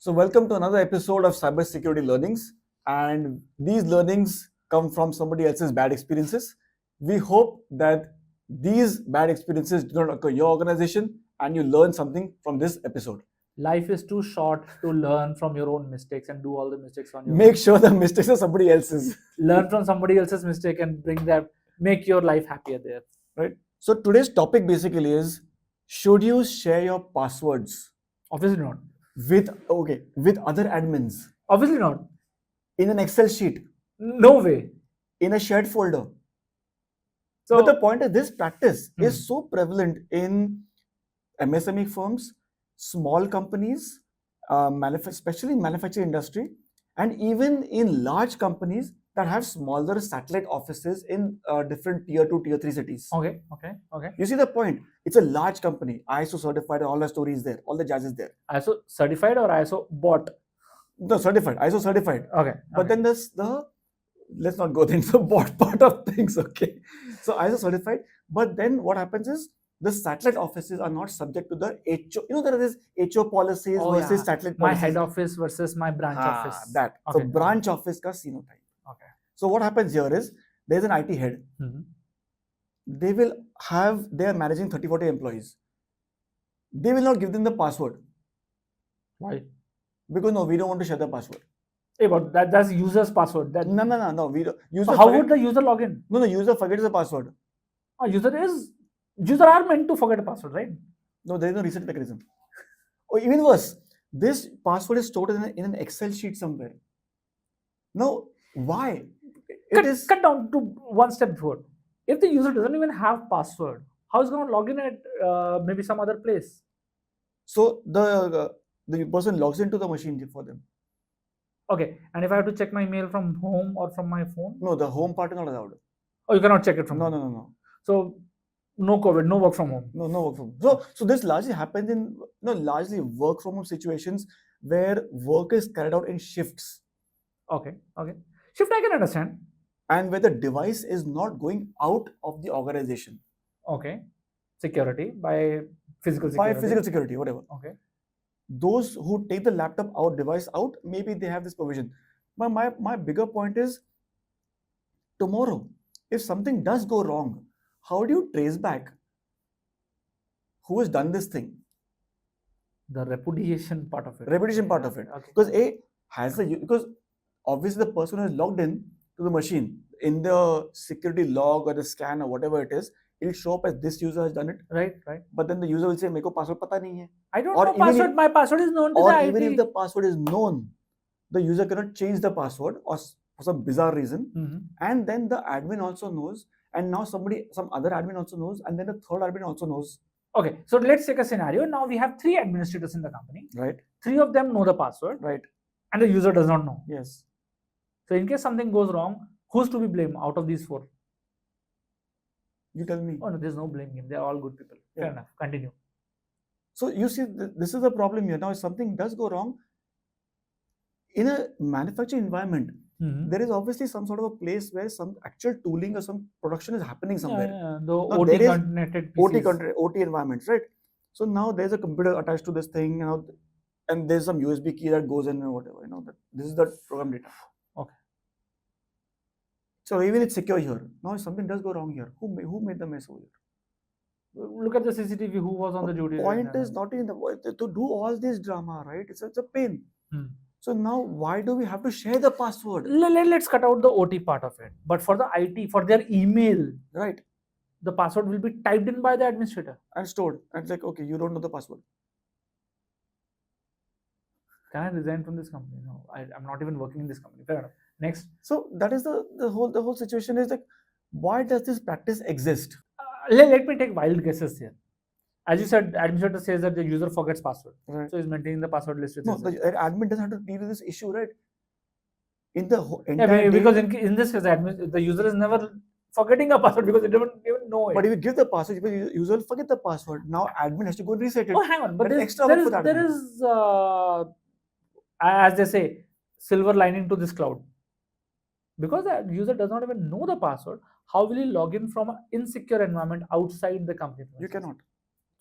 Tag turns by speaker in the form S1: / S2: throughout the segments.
S1: So welcome to another episode of cybersecurity learnings, and these learnings come from somebody else's bad experiences. We hope that these bad experiences do not occur in your organization and you learn something from this episode.
S2: Life is too short to learn from your own mistakes and do all the mistakes on your
S1: Make
S2: own.
S1: sure the mistakes are somebody else's.
S2: Learn from somebody else's mistake and make your life happier there.
S1: Right? So today's topic basically is, should you share your passwords
S2: Obviously not.
S1: with other admins
S2: Obviously not.
S1: in an Excel sheet,
S2: No way.
S1: in a shared folder?
S2: So
S1: But the point is, this practice is so prevalent in MSME firms, small companies, especially in manufacturing industry, and even in large companies that have smaller satellite offices in different tier 2, tier 3 cities.
S2: okay.
S1: You see the point? It's a large company, ISO certified, all the stories there, all the jazz is there.
S2: ISO certified or ISO bot?
S1: No, certified, ISO certified.
S2: Okay.
S1: But then there's let's not go into the bot part of things, okay? So ISO certified, but then what happens is the satellite offices are not subject to the HO. You know, there is HO policies versus satellite
S2: my
S1: policies.
S2: head office versus my branch office.
S1: That.
S2: Okay.
S1: So branch office ka scene hota hai.
S2: Okay.
S1: So what happens here is, there's an IT head. They are managing 30, 40 employees. They will not give them the password.
S2: Why?
S1: Because no, we don't want to share the password.
S2: Hey, but that's user's password.
S1: No. We don't.
S2: So how would the user log in?
S1: No, the user forgets the password.
S2: User are meant to forget a password, right?
S1: No, there is no reset mechanism. Or even worse, this password is stored in an Excel sheet somewhere. No, why?
S2: Cut down to one step before. If the user doesn't even have password, how is going to log in at maybe some other place?
S1: So the person logs into the machine for them.
S2: Okay, and if I have to check my mail from home or from my phone?
S1: No, the home part is not allowed.
S2: Oh, you cannot check it from
S1: home?
S2: No.
S1: No.
S2: So no COVID, no work from home.
S1: No work from home. So this largely happens in largely work from home situations where work is carried out in shifts.
S2: Okay. Shift I can understand.
S1: And where the device is not going out of the organization.
S2: Okay. Security by physical security.
S1: By physical security, whatever.
S2: Okay.
S1: Those who take the laptop out, device out, maybe they have this provision. But my bigger point is, tomorrow, if something does go wrong, how do you trace back who has done this thing?
S2: The repudiation part of it.
S1: Okay. Because obviously the person who is logged in to the machine, in the security log or the scan or whatever it is, it'll show up as this user has done it.
S2: Right.
S1: But then the user will say, "Meko password pata nahi hai."
S2: I don't know password. My password is known to the
S1: Or
S2: IT.
S1: even if the password is known, the user cannot change the password or for some bizarre reason. And then the admin also knows, and now some other admin also knows, and then the third admin also knows.
S2: Okay, so let's take a scenario. Now we have 3 administrators in the company.
S1: Right.
S2: 3 of them know the password.
S1: Right.
S2: And the user does not know.
S1: Yes.
S2: So in case something goes wrong, who's to be blamed out of these 4?
S1: You tell me.
S2: Oh no, there's no blame game. They're all good people.
S1: Yeah.
S2: Fair enough. Continue.
S1: So you see, this is the problem here. Now, if something does go wrong, in a manufacturing environment, there is obviously some sort of a place where some actual tooling or some production is happening somewhere.
S2: Yeah. The OT connected PCs.
S1: OT environments, right? So now there's a computer attached to this thing, and there's some USB key that goes in and whatever. This is the program data.
S2: Okay.
S1: So even it's secure here. Now, if something does go wrong here, who made the mess over here?
S2: Look at the CCTV. Who was on the duty?
S1: The point is not in to do all this drama, right? It's a pain. So now, why do we have to share the password?
S2: Let's cut out the OT part of it. But for the IT, for their email,
S1: right,
S2: the password will be typed in by the administrator
S1: and stored. And it's like, okay, you don't know the password.
S2: Can I resign from this company? No, I'm not even working in this company. Fair enough. Next.
S1: So that is the whole situation is like, why does this practice exist?
S2: Let me take wild guesses here. As you said, administrator says that the user forgets password. Right. So he's maintaining the password list with
S1: No, the admin doesn't have to deal with this issue, right? In the entire
S2: because in this case, the user is never forgetting a password because they don't even know it.
S1: But if you give the password, the user will forget the password. Now admin has to go and reset it.
S2: Oh, hang on. But there is as they say, silver lining to this cloud. Because the user does not even know the password, how will he log in from an insecure environment outside the company?
S1: You cannot.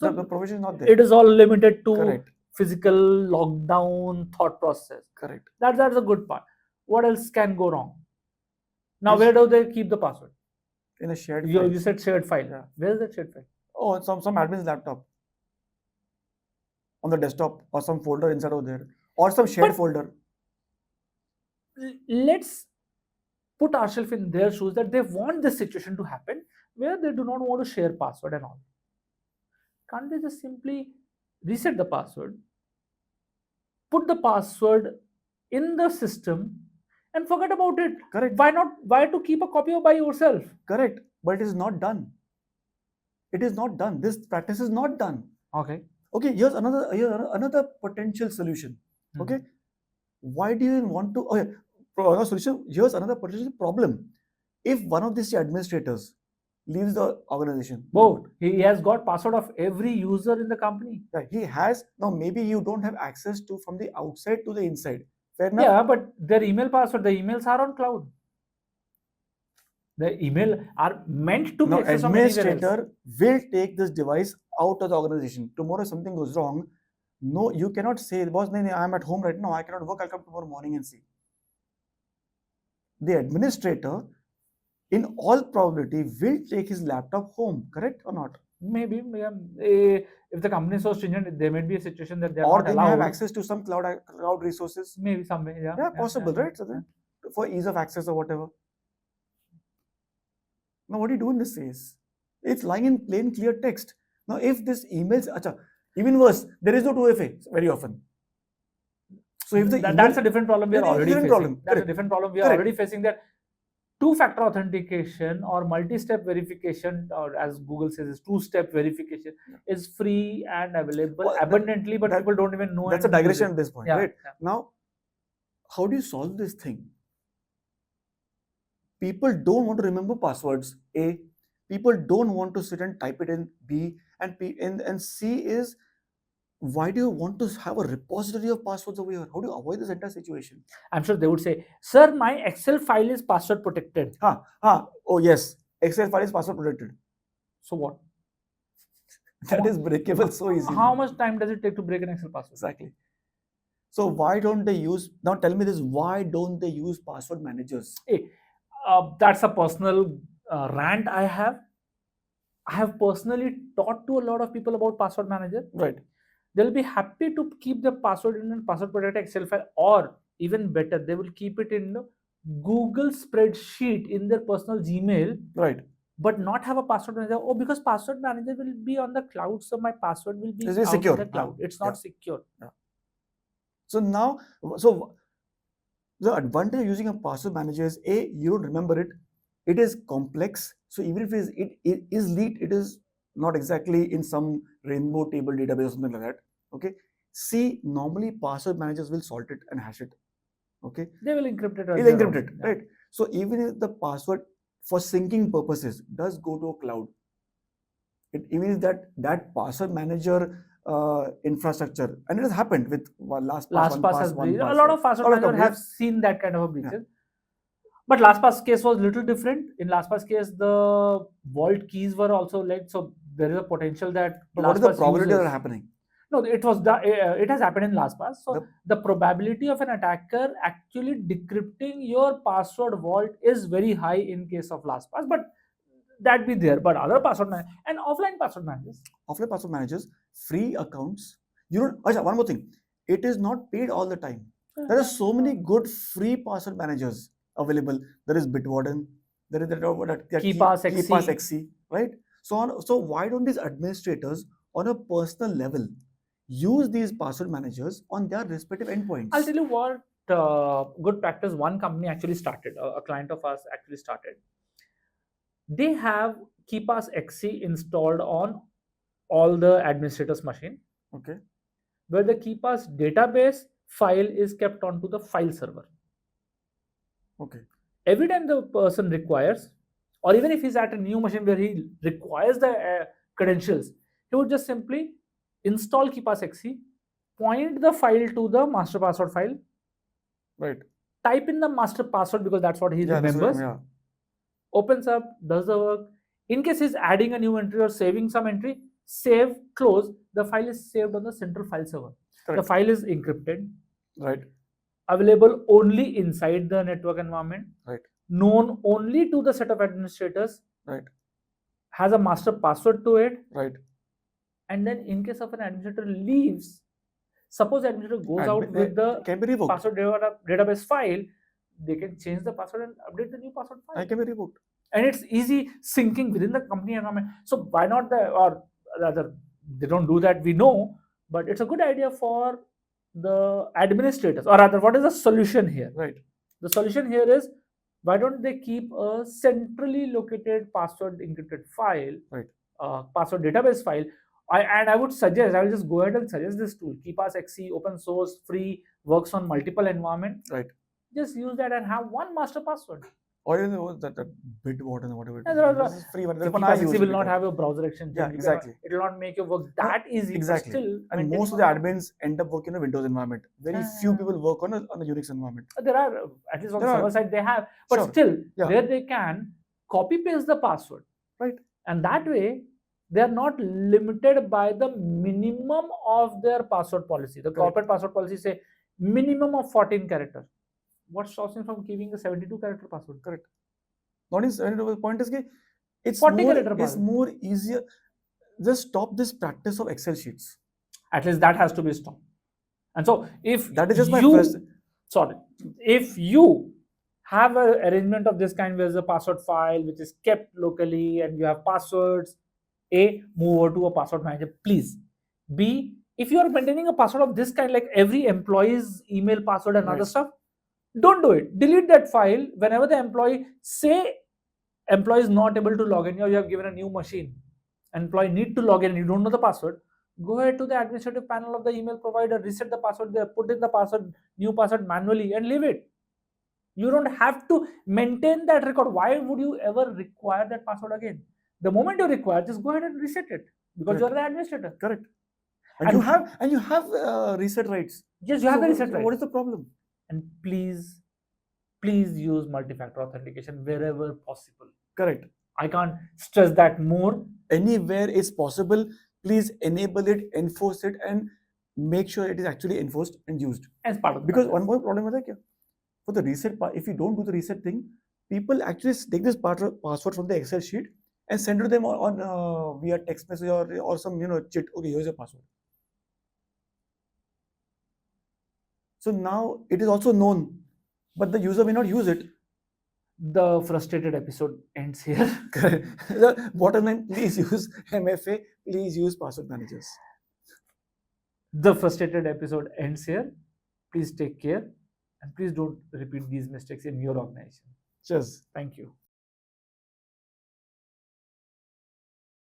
S1: So the provision is not there.
S2: It is all limited to physical lockdown thought process.
S1: Correct.
S2: That's the good part. What else can go wrong? Now,
S1: Yes.
S2: where do they keep the password?
S1: In a shared
S2: You
S1: file.
S2: said shared file.
S1: Yeah.
S2: Where is that shared file?
S1: Oh, some admin's laptop on the desktop, or some folder inside of there, or some shared
S2: But
S1: folder.
S2: let's put ourselves in their shoes that they want this situation to happen where they do not want to share password and all. Can't they just simply reset the password, put the password in the system, and forget about it?
S1: Correct.
S2: Why not? Why to keep a copy of by yourself?
S1: Correct. But it is not done. It is not done. This practice is not done.
S2: Okay.
S1: Okay, here's another potential solution. Okay, why do you want to? Okay, another solution. Here's another potential problem. If one of these administrators leaves the organization,
S2: Oh, he has got password of every user in the company.
S1: yeah, he has. Now maybe you don't have access to from the outside to the inside. Fair enough.
S2: Yeah, but their email password, the emails are on cloud. The email are meant to be
S1: Now
S2: accessed from anywhere else.
S1: administrator will take this device out of the organization. Tomorrow something goes wrong. No, you cannot say, boss, no, I'm at home right now. I cannot work. I'll come tomorrow morning and see. The administrator, in all probability, will take his laptop home. Correct or not?
S2: Maybe yeah, if the company is so stringent, there may be a situation that they are
S1: Or
S2: not
S1: they may have
S2: allowed.
S1: access to some cloud resources.
S2: Maybe some way, yeah.
S1: Yeah, possible,
S2: yeah.
S1: right? So then, for ease of access or whatever. Now, what do you do in this case? It's lying in plain clear text. Now, if this emails, even worse, there is no 2FA very often. So if the
S2: That's a different problem we are
S1: It's a
S2: already
S1: different
S2: facing.
S1: problem.
S2: That's
S1: Correct.
S2: a different problem we are
S1: Correct.
S2: already facing. That two-factor authentication or multi-step verification, or as Google says, is two-step verification, is free and available
S1: Well,
S2: abundantly, but people don't even know.
S1: That's a
S2: and use
S1: digression
S2: it.
S1: at this point,
S2: Yeah,
S1: right?
S2: yeah.
S1: Now, how do you solve this thing? People don't want to remember passwords. A. People don't want to sit and type it in. B. And C is, why do you want to have a repository of passwords over here? How do you avoid this entire situation?
S2: I'm sure they would say, "Sir, my Excel file is password protected."
S1: Oh yes, Excel file is password protected.
S2: So what?
S1: That is breakable so easily.
S2: How much time does it take to break an Excel password?
S1: Exactly. So why don't they use, now tell me this, why don't they use password managers?
S2: Hey, that's a personal rant I have. I have personally talked to a lot of people about password manager.
S1: Right.
S2: They'll be happy to keep the password in a password protected Excel file, or even better, they will keep it in Google spreadsheet in their personal Gmail.
S1: Right.
S2: But not have a password manager. Oh, because password manager will be on the cloud, so my password will be out
S1: secure.
S2: in the cloud. It's not secure.
S1: Yeah. So now, the advantage of using a password manager is, A, you don't remember it. It is complex. So even if it is leaked, it is not exactly in some rainbow table database or something like that. Okay. C, normally password managers will sort it and hash it. Okay.
S2: They will encrypt it.
S1: They'll encrypt it, right? So even if the password for syncing purposes does go to a cloud, even if that password manager infrastructure, and it has happened with
S2: LastPass has breached. A lot of password managers have seen that kind of a breaches. But LastPass case was little different. In LastPass case, the vault keys were also leaked, so there is a potential that.
S1: But what is the probability of that happening?
S2: No, it has happened in LastPass. So the probability of an attacker actually decrypting your password vault is very high in case of LastPass, but that be there. But other password managers and offline password managers,
S1: free accounts. You don't. One more thing. It is not paid all the time. There are so many good free password managers available. There is Bitwarden. There is KeePass XC, right? So why don't these administrators on a personal level use these password managers on their respective endpoints?
S2: I'll tell you what good practice one company actually started. A client of ours actually started. They have KeePass XC installed on all the administrators' machine.
S1: Okay.
S2: Where the KeePass database file is kept onto the file server.
S1: Okay.
S2: Every time the person requires, or even if he's at a new machine where he requires the credentials, he would just simply install KeePass XC, point the file to the master password file,
S1: right?
S2: Type in the master password because that's what he remembers. Opens up, does the work. In case he's adding a new entry or saving some entry, save, close. The file is saved on the central file server. The file is encrypted,
S1: Right.
S2: available only inside the network environment,
S1: Right.
S2: known only to the set of administrators,
S1: Right.
S2: has a master password to it,
S1: Right.
S2: and then in case of an administrator leaves, suppose the administrator goes out with the
S1: can be revoked.
S2: password database file, they can change the password and update the new password file.
S1: I can be revoked.
S2: And it's easy syncing within the company environment. So why not or rather, they don't do that, we know, but it's a good idea for the administrators, or rather, what is the solution here?
S1: Right.
S2: The solution here is, why don't they keep a centrally located password encrypted file,
S1: right,
S2: password database file? I would suggest, I will just go ahead and suggest this tool, KeePassXC, open source, free, works on multiple environments.
S1: Right.
S2: Just use that and have one master password.
S1: Or you know that Bitwort and whatever.
S2: This
S1: is free one.
S2: KeePassXC will not have a browser extension.
S1: Yeah, exactly.
S2: It will not make your work that easy.
S1: Exactly.
S2: But still,
S1: and most of the admins end up working in a Windows environment. Very few people work on a Unix environment.
S2: There are, at least on the server side, they have. But
S1: Sure.
S2: still, where they can copy paste the password.
S1: Right.
S2: And that way, they are not limited by the minimum of their password policy. The corporate password policy say minimum of 14 characters. What stops you from keeping a 72 character password?
S1: Correct. Not in 72. The point is that it's more easier. Just stop this practice of Excel sheets.
S2: At least that has to be stopped. And so if
S1: that is just my first.
S2: Sorry, if you have an arrangement of this kind where there's a password file which is kept locally and you have passwords, A, move over to a password manager, please. B, if you are maintaining a password of this kind, like every employee's email password and other stuff, don't do it. Delete that file whenever the employee is not able to log in, or you have given a new machine, employee need to log in and you don't know the password, go ahead to the administrative panel of the email provider, reset the password there, put in the password, new password manually and leave it. You don't have to maintain that record. Why would you ever require that password again? The moment you require, just go ahead and reset it, because you are the administrator.
S1: Correct. And you have reset rights.
S2: Yes, you have the reset rights.
S1: What is the problem?
S2: And please use multi-factor authentication wherever possible.
S1: Correct.
S2: I can't stress that more.
S1: Anywhere it's possible, please enable it, enforce it, and make sure it is actually enforced and used.
S2: As part of the
S1: because one more problem is like, for the reset part, if you don't do the reset thing, people actually take this password from the Excel sheet and send to them on via text message or some chat. Okay, here's your password. So now it is also known, but the user may not use it.
S2: The frustrated episode ends here.
S1: The bottom line, please use MFA, please use password managers.
S2: The frustrated episode ends here. Please take care and please don't repeat these mistakes in your organization.
S1: Cheers.
S2: Thank you.